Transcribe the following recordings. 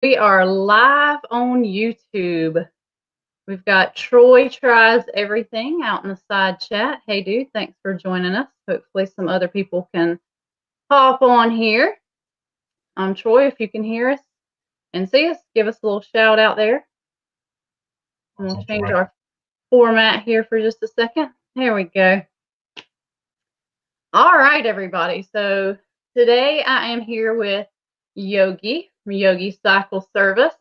We are live on YouTube. We've got Troy Tries Everything out in the side chat. Hey, dude, thanks for joining us. Hopefully some other people can hop on here. Troy, if you can hear us and see us, give us a little shout out there. And we'll change our format here for just a second. There we go. All right, everybody. So today I am here with Yogi from Yogi Cycle Service.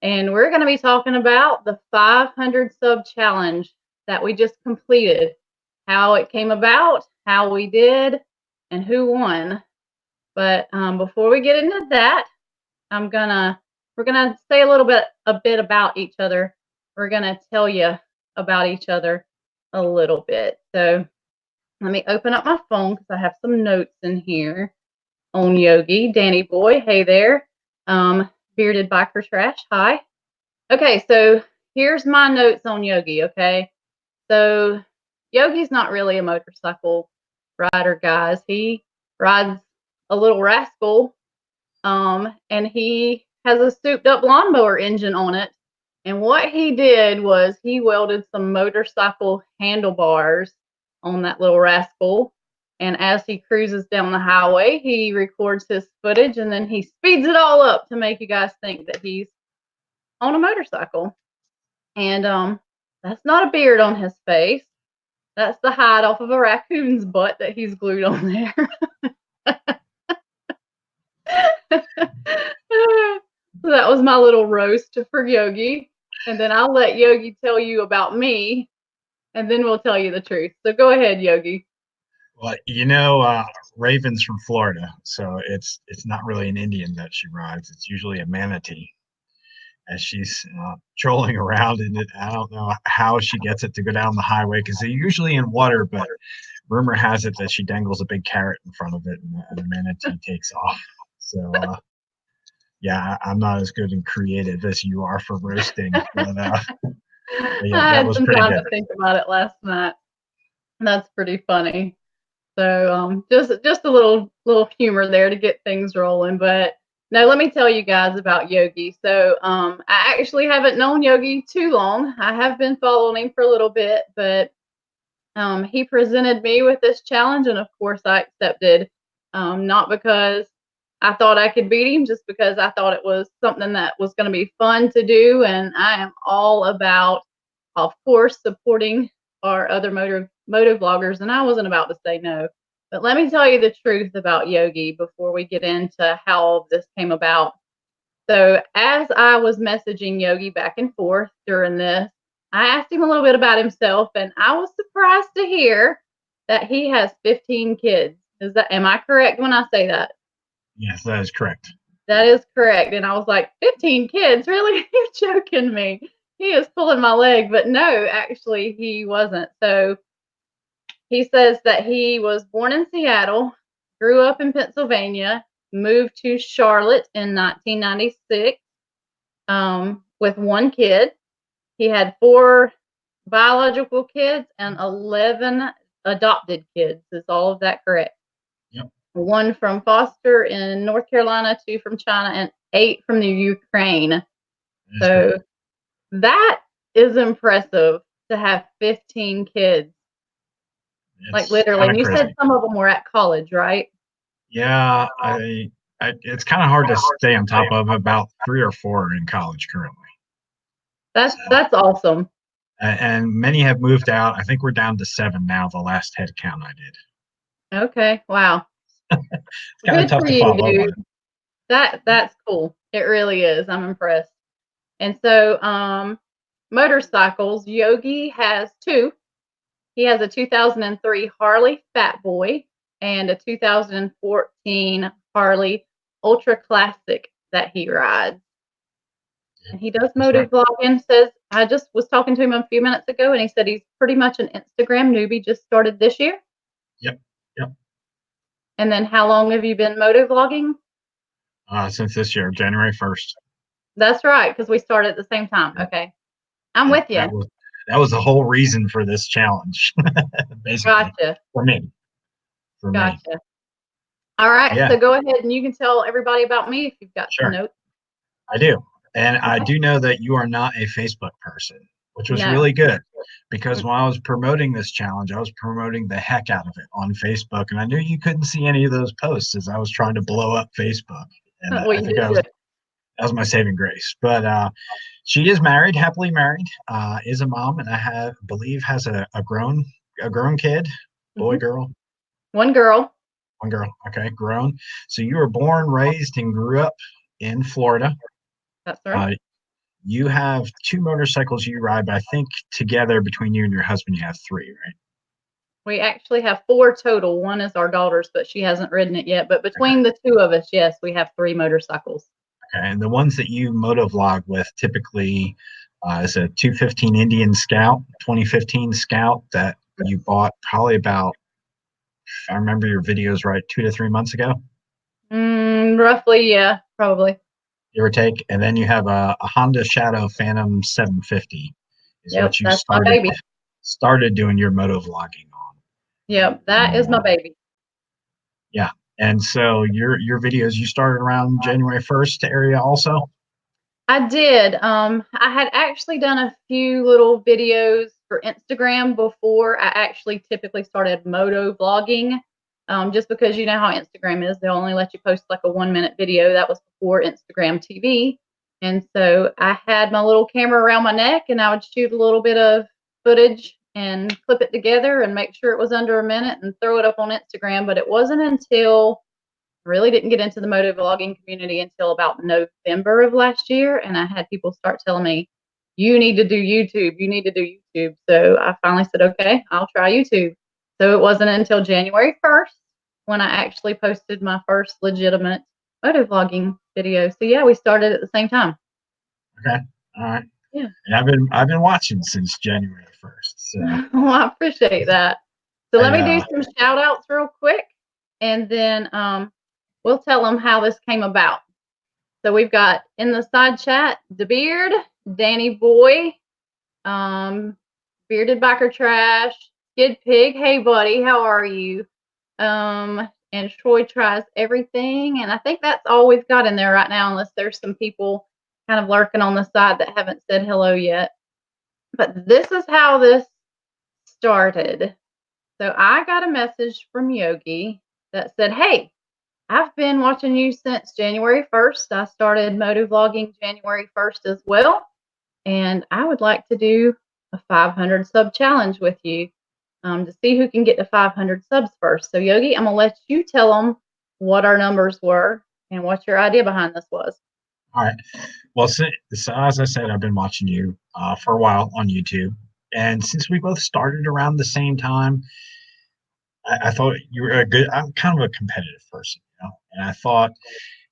And we're going to be talking about the 500 sub challenge that we just completed, how it came about, how we did, and who won. But before we get into that, we're gonna say a bit about each other. We're gonna tell you about each other a little bit. So let me open up my phone because I have some notes in here on Yogi. Danny boy, hey there. Bearded biker trash, hi. Okay, so here's my notes on Yogi, okay? So Yogi's not really a motorcycle rider, guys. He rides a little rascal, and he has a souped up lawnmower engine on it. And what he did was he welded some motorcycle handlebars on that little rascal. And as he cruises down the highway, he records his footage and then he speeds it all up to make you guys think that he's on a motorcycle. And that's not a beard on his face. That's the hide off of a raccoon's butt that he's glued on there. So that was my little roast for Yogi. And then I'll let Yogi tell you about me, and then we'll tell you the truth. So go ahead, Yogi. Well, Raven's from Florida, so it's not really an Indian that she rides. It's usually a manatee. As she's trolling around in it, I don't know how she gets it to go down the highway because they're usually in water, but rumor has it that she dangles a big carrot in front of it and the manatee takes off. So, yeah, I'm not as good and creative as you are for roasting, but yeah, I that had was some pretty time good. to think about it last night. That's pretty funny. So just a little humor there to get things rolling. But no, let me tell you guys about Yogi. So I actually haven't known Yogi too long. I have been following him for a little bit, but he presented me with this challenge, and of course I accepted. Not because I thought I could beat him, just because I thought it was something that was going to be fun to do, and I am all about, of course, supporting our other moto vloggers, and I wasn't about to say no. But let me tell you the truth about Yogi before we get into how all this came about. So as I was messaging Yogi back and forth during this, I asked him a little bit about himself, and I was surprised to hear that he has 15 kids. Am I correct when I say that? Yes, that is correct. That is correct. And I was like, 15 kids? Really? You're joking me. He is pulling my leg. But no, actually, he wasn't. So he says that he was born in Seattle, grew up in Pennsylvania, moved to Charlotte in 1996 with one kid. He had 4 biological kids and 11 adopted kids. Is all of that correct? Yep. 1 from foster in North Carolina, 2 from China, and 8 from the Ukraine. So correct. That is impressive to have 15 kids. It's like literally, and you said some of them were at college, right? Yeah, it's kind of hard to stay on top of. About 3 or 4 in college currently. That's awesome. And many have moved out. I think we're down to 7 now, the last head count I did. Okay, wow. It's kind of tough to follow, dude. That's cool. It really is. I'm impressed. And so motorcycles, Yogi has 2. He has a 2003 Harley Fat Boy and a 2014 Harley Ultra Classic that he rides. And he does moto vlogging. Says, I just was talking to him a few minutes ago, and he said he's pretty much an Instagram newbie, just started this year. Yep. And then how long have you been moto vlogging? Since this year, January 1st. That's right, because we started at the same time. Okay. I'm with you. That was the whole reason for this challenge, basically. Gotcha. For me. Gotcha. All right, so go ahead and you can tell everybody about me if you've got some notes. I do. And I do know that you are not a Facebook person, which was No. really good because when I was promoting this challenge, I was promoting the heck out of it on Facebook. And I knew you couldn't see any of those posts as I was trying to blow up Facebook. And Well, I you think did good. that was my saving grace. But she is married, happily married, is a mom, and believe has a grown kid, boy, Hmm. girl, One girl. one girl. Okay, grown. So you were born, raised, and grew up in Florida. That's right. Uh, you have two motorcycles you ride, but I think together between you and your husband, you have three, right? We actually have four total. One is our daughter's, but she hasn't ridden it yet. But Okay. between the two of us, yes, we have three motorcycles. Okay. And the ones that you motovlog with typically is a 215 Indian Scout, 2015 Scout that you bought probably about, if I remember your videos right, 2 to 3 months ago, Roughly, yeah, probably. give or take. And then you have a Honda Shadow Phantom 750 is Yep, what you that's my baby. started doing your motovlogging on. Yep, that And is my baby. yeah. And so your videos you started around January 1st area also? I did. I had actually done a few little videos for Instagram before I actually typically started moto vlogging. Just because you know how Instagram is, they'll only let you post like a 1 minute video. That was before Instagram TV. And so I had my little camera around my neck and I would shoot a little bit of footage and clip it together and make sure it was under a minute and throw it up on Instagram. But it wasn't until really didn't get into the moto vlogging community until about November of last year. And I had people start telling me, you need to do YouTube. You need to do YouTube. So I finally said, okay, I'll try YouTube. So it wasn't until January 1st when I actually posted my first legitimate moto vlogging video. So yeah, we started at the same time. Okay. All right. Yeah. And I've been watching since January 1st. So Well, I appreciate that. So I let me do some shout outs real quick and then we'll tell them how this came about. So we've got in the side chat the Beard, Danny Boy, um, Bearded Biker Trash, Skid Pig. Hey buddy, how are you? And Troy tries everything, and I think that's all we've got in there right now, unless there's some people kind of lurking on the side that haven't said hello yet. But this is how this started. So I got a message from Yogi that said, "Hey, I've been watching you since January 1st. I started motovlogging January 1st as well. And I would like to do a 500 sub challenge with you to see who can get to 500 subs first. So, Yogi, I'm going to let you tell them what our numbers were and what your idea behind this was. all right. Well, so as I said, I've been watching you for a while on YouTube, and since we both started around the same time, I thought you were a good. I'm kind of a competitive person, and I thought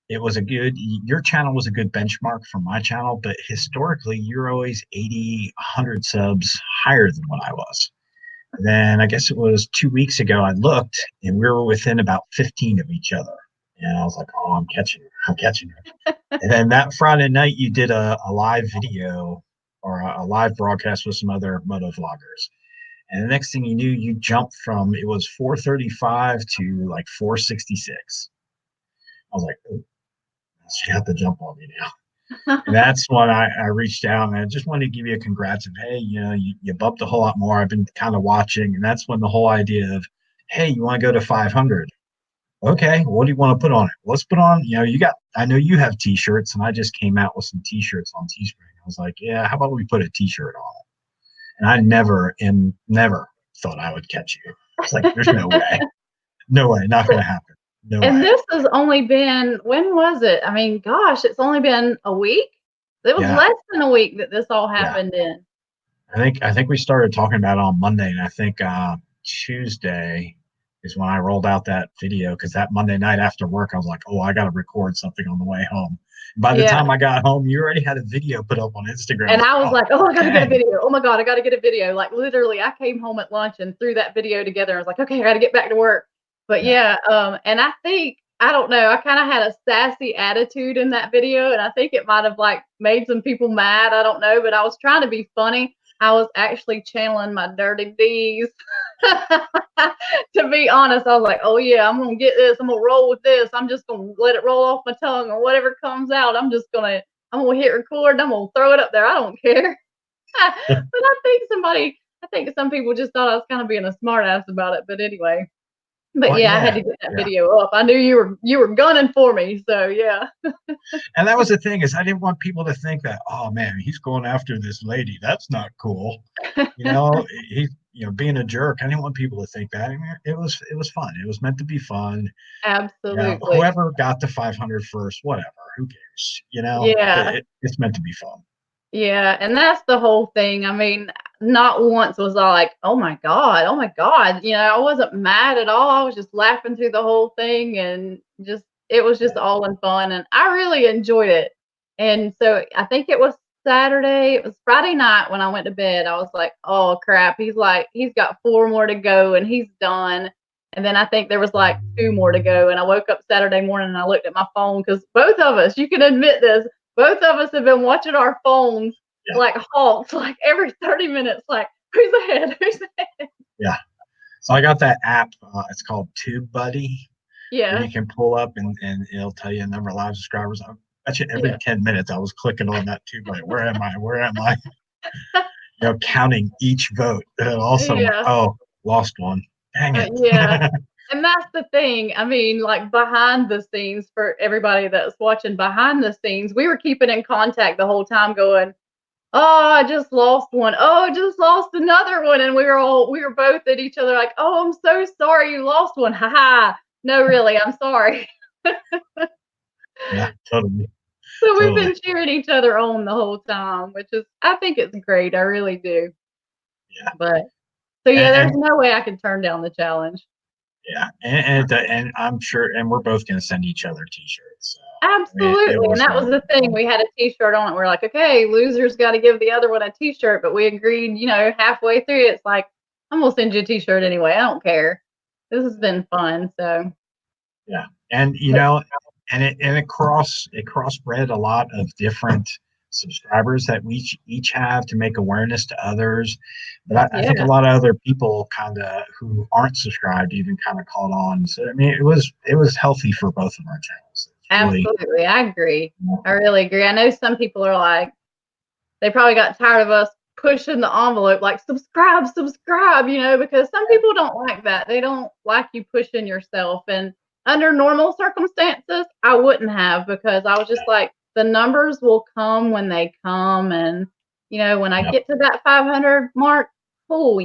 it was a good. Your channel was a good benchmark for my channel, but historically, you're always 80, 100 subs higher than what I was. Then I guess it was 2 weeks ago, I looked and we were within about 15 of each other. And I was like, oh, I'm catching her. I'm catching her. And then that Friday night, you did a live video or a live broadcast with some other moto vloggers. And the next thing you knew, you jumped from it was 435 to like 466. I was like, oh, she had to jump on me now. And that's when I reached out and I just wanted to give you a congrats of, hey, you bumped a whole lot more. I've been kind of watching. And that's when the whole idea of, hey, you want to go to 500? Okay, what do you want to put on it? Let's put on, I know you have t-shirts and I just came out with some t-shirts on Teespring. I was like, yeah, how about we put a t-shirt on it? And I never thought I would catch you. I was like, there's no way. No way, not going to happen. No And way. this has only been, when was it? I mean, gosh, it's only been a week. It was Yeah, less than a week that this all yeah. happened in. I think we started talking about it on Monday, and I think Tuesday is when I rolled out that video because that Monday night after work, I was like, oh, I got to record something on the way home. By the Yeah. time I got home, you already had a video put up on Instagram. I And was I like, was like, oh, oh, I got to get a okay. video. Oh my God, I got to get a video. Like literally, I came home at lunch and threw that video together. I was like, okay, I got to get back to work. But Yeah. yeah, and I think, I don't know, I kind of had a sassy attitude in that video. And I think it might have like made some people mad. I don't know, but I was trying to be funny. I was actually channeling my dirty D's. To be honest, I was like, oh yeah, I'm going to get this. I'm going to roll with this. I'm just going to let it roll off my tongue or whatever comes out. I'm just going to I'm gonna hit record and I'm gonna throw it up there. I don't care. But I think some people just thought I was kind of being a smartass about it. But anyway, but Well, yeah, I had yeah, to get that yeah. video up. I knew you were gunning for me, so yeah. And that was the thing, is I didn't want people to think that, oh man, he's going after this lady. That's not cool. He, being a jerk. I didn't want people to think that. I mean, it was fun. It was meant to be fun. Absolutely. Whoever got to 500 first, whatever. Who cares? Yeah. It's meant to be fun. Yeah, and that's the whole thing. I mean, not once was I like, "Oh my god, oh my god." I wasn't mad at all. I was just laughing through the whole thing and just it was just all in fun and I really enjoyed it. And so I think it was Saturday, it was Friday night when I went to bed. I was like, "Oh crap." He's got 4 more to go and he's done. And then I think there was like 2 more to go and I woke up Saturday morning and I looked at my phone cuz both of us, you can admit this, both of us have been watching our phones Yeah, like hawks, like every 30 minutes, like, who's ahead? Who's ahead? yeah. So I got that app. It's called Tube Buddy, where Yeah, you can pull up and it'll tell you a number of live subscribers. I bet you every yeah, 10 minutes I was clicking on that Tube Buddy. Where am I? Where am I? Counting each vote. And also, I'm like, yeah, oh, lost one. Dang it. yeah. And that's the thing. I mean, like behind the scenes for everybody that's watching behind the scenes, we were keeping in contact the whole time going, oh, I just lost one. Oh, I just lost another one. And we were both at each other like, oh, I'm so sorry you lost one. Ha ha. No, really, I'm sorry. Yeah, totally. So we've Totally. been cheering each other on the whole time, which is I think it's great. I really do. Yeah. But so yeah, there's And no way I could turn down the challenge. yeah, and I'm sure, and we're both going to send each other T-shirts. So I mean, it Absolutely. And was that going was to the be thing. fun. We had a t-shirt on it. We're like, okay, loser's got to give the other one a t-shirt, but we agreed, halfway through it's like, I'm gonna send you a t-shirt anyway. I don't care. This has been fun. So Yeah, and but it crossbred a lot of different subscribers that we each have to make awareness to others. But I think a yeah, lot of other people kind of who aren't subscribed even kind of caught on. So I mean, it was healthy for both of our channels. It's really, absolutely. I agree. you know, I really agree. I know some people are like, they probably got tired of us pushing the envelope like subscribe, subscribe, because some people don't like that. They don't like you pushing yourself. And under normal circumstances, I wouldn't have because I was just like, the numbers will come when they come. And, when I yeah, get to that 500 mark, cool.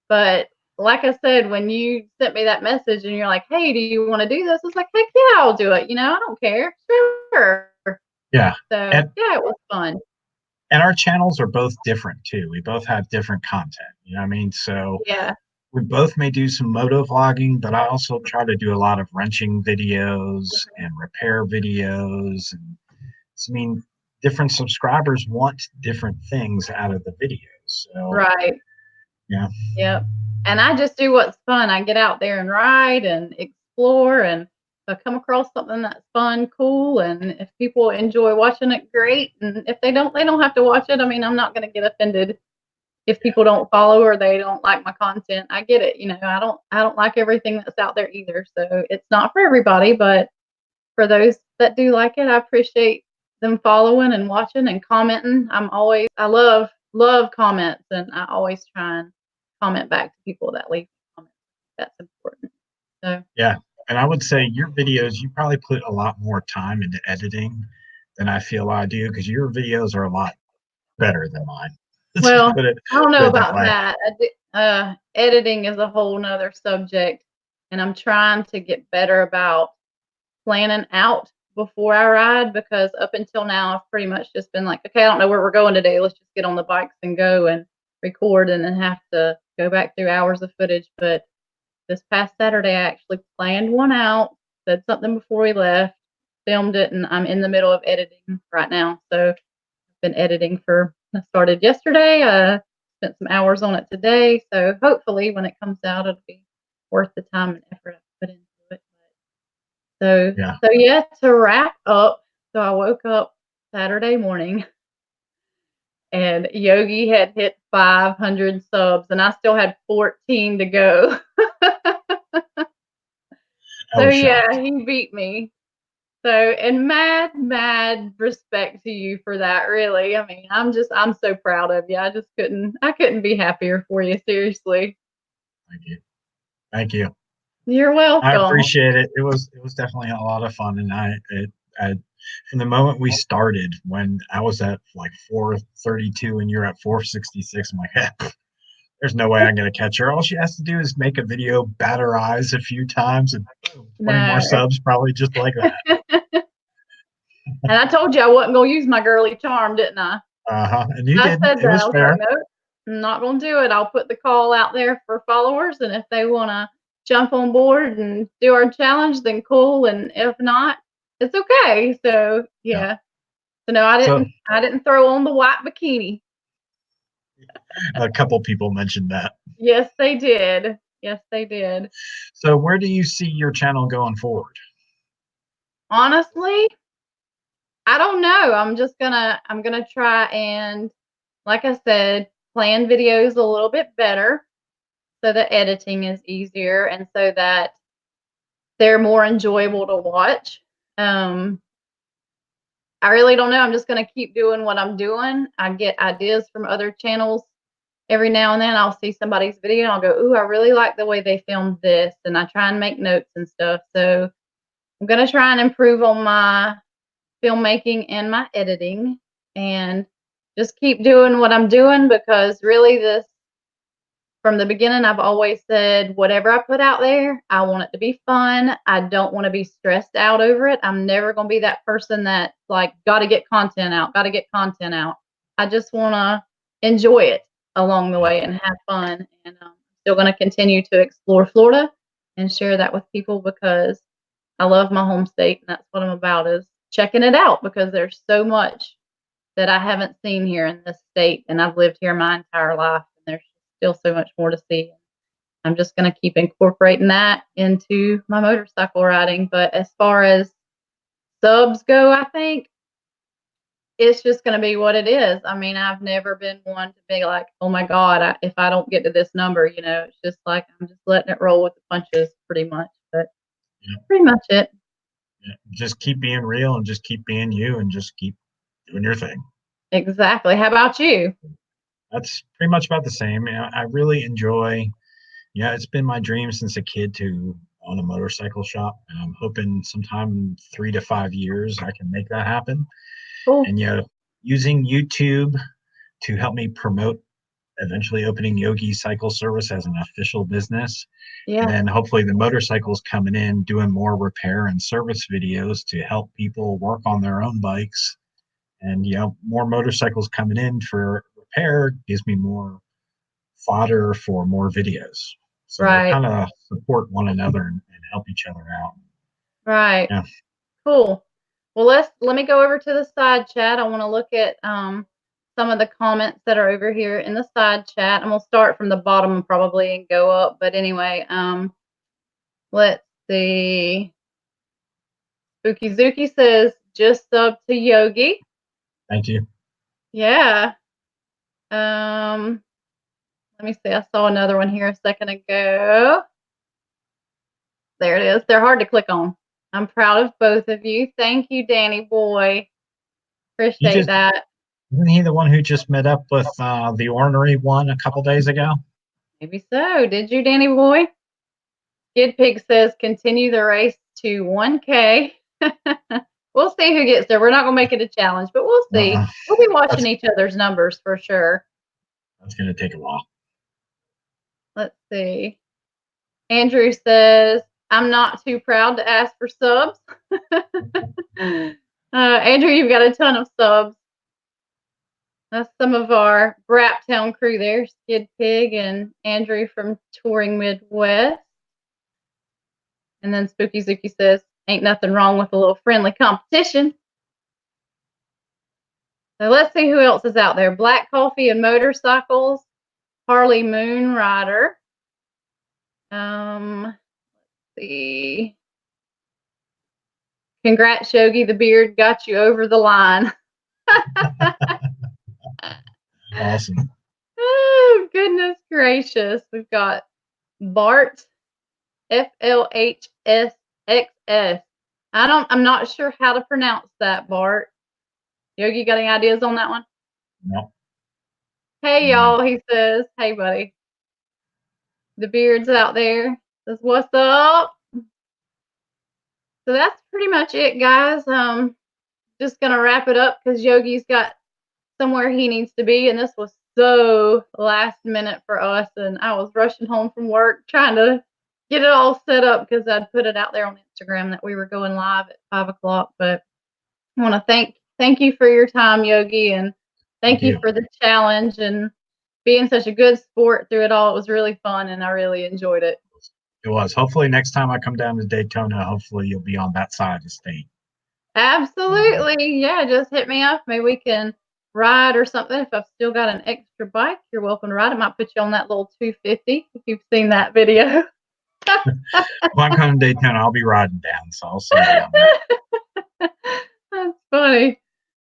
But like I said, when you sent me that message and you're like, hey, do you want to do this? I was like, heck yeah, I'll do it. I don't care. Sure. yeah. So And yeah, it was fun. and our channels are both different too. We both have different content. You know what I mean? So Yeah. we both may do some moto vlogging, but I also try to do a lot of wrenching videos and repair videos. And I mean, different subscribers want different things out of the videos. So Right. yeah, Yep. And I just do what's fun. I get out there and ride and explore and if I come across something that's fun, cool, and if people enjoy watching it, great. And if they don't have to watch it. I mean, I'm not gonna get offended if people don't follow or they don't like my content. I get it. I don't like everything that's out there either. So it's not for everybody, but for those that do like it, I appreciate them following and watching and commenting. I love comments and I always try and comment back to people that leave comments. That's important. So yeah. And I would say your videos, you probably put a lot more time into editing than I feel I do, because your videos are a lot better than mine. Let's just well, I don't put know it that about way. that. Editing is a whole nother subject and I'm trying to get better about planning out before I ride because up until now I've pretty much just been like, okay, I don't know where we're going today. Let's just get on the bikes and go and record and then have to go back through hours of footage. But this past Saturday I actually planned one out, said something before we left, filmed it, and I'm in the middle of editing right now. So I've been editing I started yesterday. Spent some hours on it today. So hopefully when it comes out it'll be worth the time and effort I put into it. So Yeah. so yeah, to wrap up, so I woke up Saturday morning and Yogi had hit 500 subs and I still had 14 to go. I So was yeah, shocked. he beat me. So, and mad respect to you for that, really. I mean, I'm so proud of you. I couldn't be happier for you, seriously. Thank you. Thank you. You're I welcome. appreciate it. It was definitely a lot of fun, and I from the moment we started, when I was at like 432 and you're at 466, I'm like, there's no way I'm gonna catch her. All she has to do is make a video, bat her eyes a few times, and boom, 20 more No. subs, probably just like that. And I told you I wasn't going to use my girly charm, didn't I? And you I didn't. said It that. I was was like, fair. nope, I'm not going to do it. I'll put the call out there for followers. And if they want to jump on board and do our challenge, then cool. And if not, it's okay. So, Yeah. yeah. So, no, So I didn't throw on the white bikini. a couple people mentioned that. Yes, they did. Yes, they did. So where do you see your channel going forward? Honestly, I don't know. I'm going to try and, like I said, plan videos a little bit better so that editing is easier and so that they're more enjoyable to watch. Um, I really don't know. I'm just going to keep doing what I'm doing. I get ideas from other channels every now and then. I'll see somebody's video and I'll go, "Ooh, I really like the way they filmed this," and I try and make notes and stuff. So I'm going to try and improve on my filmmaking and my editing, and just keep doing what I'm doing, because really this from the beginning, I've always said, whatever I put out there, I want it to be fun. I don't want to be stressed out over it. I'm never going to be that person that's like, got to get content out, got to get content out. I just want to enjoy it along the Yeah. way and have fun. And I'm still going to continue to explore Florida and share that with people, because I love my home state. And that's what I'm about, is checking it out, because there's so much that I haven't seen here in this state. And I've lived here my entire life, and there's still so much more to see. I'm just going to keep incorporating that into my motorcycle riding. But as far as subs go, I think it's just going to be what it is. I mean, I've never been one to be like, oh my God, if I don't get to this number, it's just like I'm just letting it roll with the punches pretty much. But Yeah. pretty much it. Yeah. Just keep being real and just keep being you and just keep doing your thing. Exactly. How about you? That's pretty much about the same. Yeah, I really enjoy. Yeah, it's been my dream since a kid to own a motorcycle shop, and I'm hoping sometime in 3 to 5 years I can make that happen. Cool. And using YouTube to help me promote eventually opening Yogi Cycle Service as an official business. And Yeah. then hopefully the motorcycles coming in, doing more repair and service videos to help people work on their own bikes. And, more motorcycles coming in for repair gives me more fodder for more videos. So they Right. kind of support one another and help each other out. Right. Yeah. Cool. Well, let me go over to the side chat. I want to look at some of the comments that are over here in the side chat. I'm gonna start from the bottom probably and go up. But anyway, let's see. Spooky Zuki says just sub to Yogi. Thank you. Yeah. Um, let me see. I saw another one here a second ago. There it is. They're hard to click on. I'm proud of both of you. Thank you, Danny boy. You Appreciate just that. Isn't he the one who just met up with the ornery one a couple days ago? Maybe so. Did you, Danny boy? Skid Pig says continue the race to 1K. We'll see who gets there. We're not going to make it a challenge, but we'll see. Uh, We'll be watching that's each other's numbers for sure. that's going to take a while. Let's see. Andrew says, I'm not too proud to ask for subs. Andrew, you've got a ton of subs. That's some of our Braptown crew there, Skid Pig and Andrew from Touring Midwest. And then Spooky Zuki says, ain't nothing wrong with a little friendly competition. So let's see who else is out there. Black Coffee and Motorcycles, Harley Moon Rider. Let's see. Congrats, Yogi. The beard got you over the line. Awesome. Oh, goodness gracious. We've got Bart FLHSXS. I'm not sure how to pronounce that, Bart. Yogi, got any ideas on that one? No. Hey, No. y'all, he says. Hey, buddy. The beard's out there. Says, what's up? So that's pretty much it, guys. Just gonna wrap it up because Yogi's got somewhere he needs to be, and this was so last minute for us. And I was rushing home from work trying to get it all set up because I'd put it out there on Instagram that we were going live at 5 o'clock. But I want to thank you for your time, Yogi, and Thank thank you you. for the challenge and being such a good sport through it all. It was really fun, and I really enjoyed it. It was. Hopefully, next time I come down to Daytona, hopefully you'll be on that side of the state. Absolutely. Yeah, just hit me up. Maybe we can ride or something. If I've still got an extra bike, you're welcome to ride. I might put you on that little 250 if you've seen that video. If I'm coming to Daytona, I'll be riding down, so I'll see you down there. That's funny.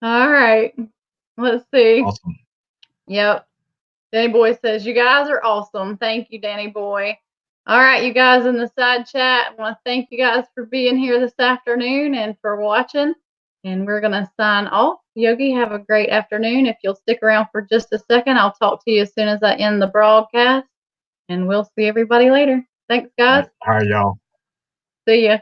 All right. Let's see. Awesome. Yep. Danny Boy says, you guys are awesome. Thank you, Danny Boy. All right, you guys in the side chat, I want to thank you guys for being here this afternoon and for watching. And we're going to sign off. Yogi, have a great afternoon. If you'll stick around for just a second, I'll talk to you as soon as I end the broadcast. And we'll see everybody later. Thanks, guys. All right, y'all. See ya.